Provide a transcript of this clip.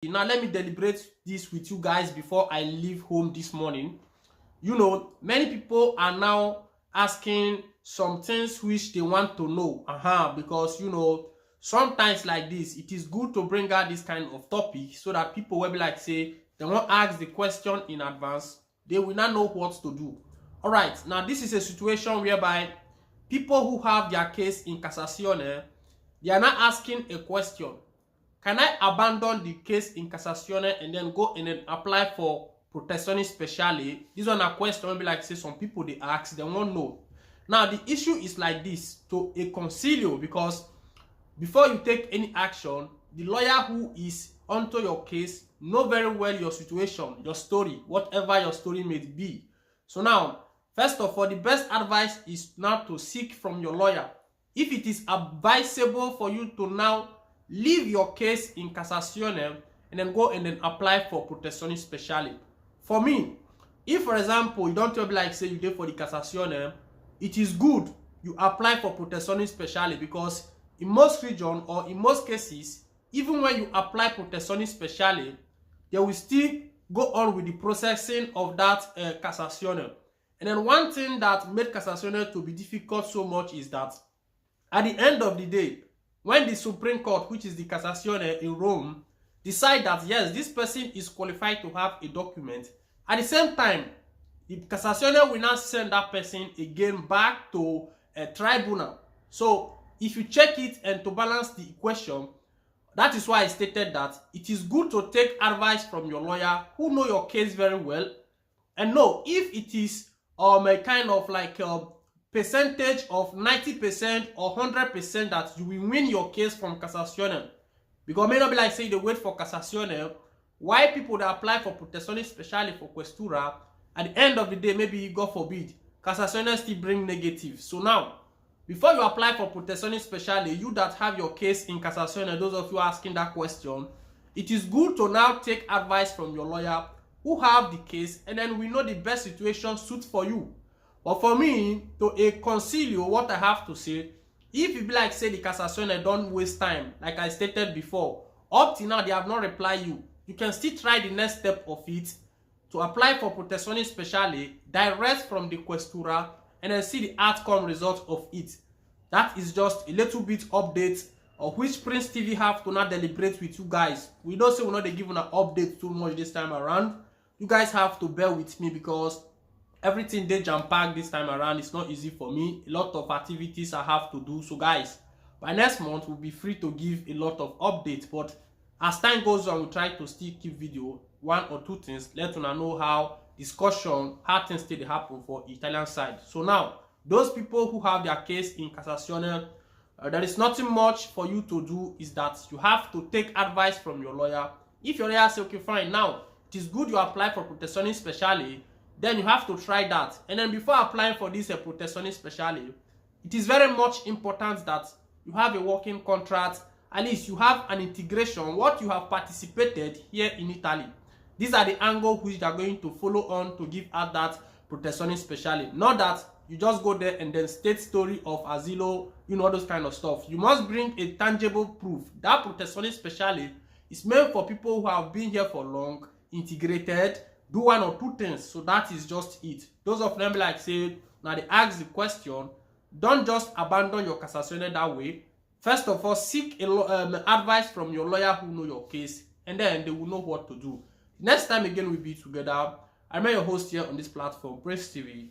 Now let me deliberate this with you guys before I leave home this morning. You know, many people are now asking some things which they want to know. Because you know, sometimes like this, it is good to bring out this kind of topic so that people will be like, say, they won't ask the question in advance, they will not know what to do. All right, now this is a situation whereby people who have their case in Cassazione, they are not asking a question. Can I abandon the case in Cassazione and then go and then apply for protezione speciale? This one a question will be like, say, some people they ask, they won't know. Now the issue is like this to a concilio, because before you take any action, the lawyer who is onto your case know very well your situation, your story, whatever your story may be. So now, first of all, the best advice is now to seek from your lawyer. If it is advisable for you to now leave your case in Cassazione and then go and then apply for protezione speciale. For me, if for example you don't tell me like say you did for the Cassazione, it is good you apply for protezione speciale, because in most regions or in most cases, even when you apply protezione speciale, they will still go on with the processing of that Cassazione. And then one thing that made Cassazione to be difficult so much is that at the end of the day, when the Supreme Court, which is the Cassazione in Rome, decide that yes, this person is qualified to have a document, at the same time, the Cassazione will not send that person again back to a tribunal. So if you check it and to balance the equation, that is why I stated that it is good to take advice from your lawyer who know your case very well and know if it is a kind of like percentage of 90% or 100% that you will win your case from Cassazione. Because it may not be like say they wait for Cassazione. Why people that apply for protezione speciale for questura, at the end of the day, maybe God forbid, Cassazione still bring negative. So now, before you apply for protezione speciale, you that have your case in Cassazione, those of you asking that question, it is good to now take advice from your lawyer who have the case, and then we know the best situation suits for you. But for me, to a concilio, what I have to say, if you be like say the Cassazione don't waste time, like I stated before, up till now they have not replied you, you can still try the next step of it to apply for protezione speciale direct from the questura and then see the outcome result of it. That is just a little bit update of which Prince TV have to not deliberate with you guys. We don't say we're not giving an update too much this time around. You guys have to bear with me because everything they jam-packed this time around. It's not easy for me. A lot of activities I have to do. So guys, by next month we'll be free to give a lot of updates. But as time goes on, we'll try to still keep video one or two things, let una know how discussion, how things still happen for Italian side. So now, those people who have their case in Cassazione, there is nothing much for you to do, is that you have to take advice from your lawyer. If your lawyer says, okay, fine, now it is good you apply for protezione speciale, then you have to try that. And then before applying for this protezione speciale, it is very much important that you have a working contract. At least you have an integration, what you have participated here in Italy. These are the angles which they are going to follow on to give out that protezione speciale. Not that you just go there and then state story of asilo, you know, all those kind of stuff. You must bring a tangible proof. That protezione speciale is meant for people who have been here for long, integrated, do one or two things. So that is just it. Those of them like say, now they ask the question, don't just abandon your Cassazione that way. First of all, seek advice from your lawyer who know your case, and then they will know what to do. Next time again we'll be together. I'm your host here on this platform, Prince TV.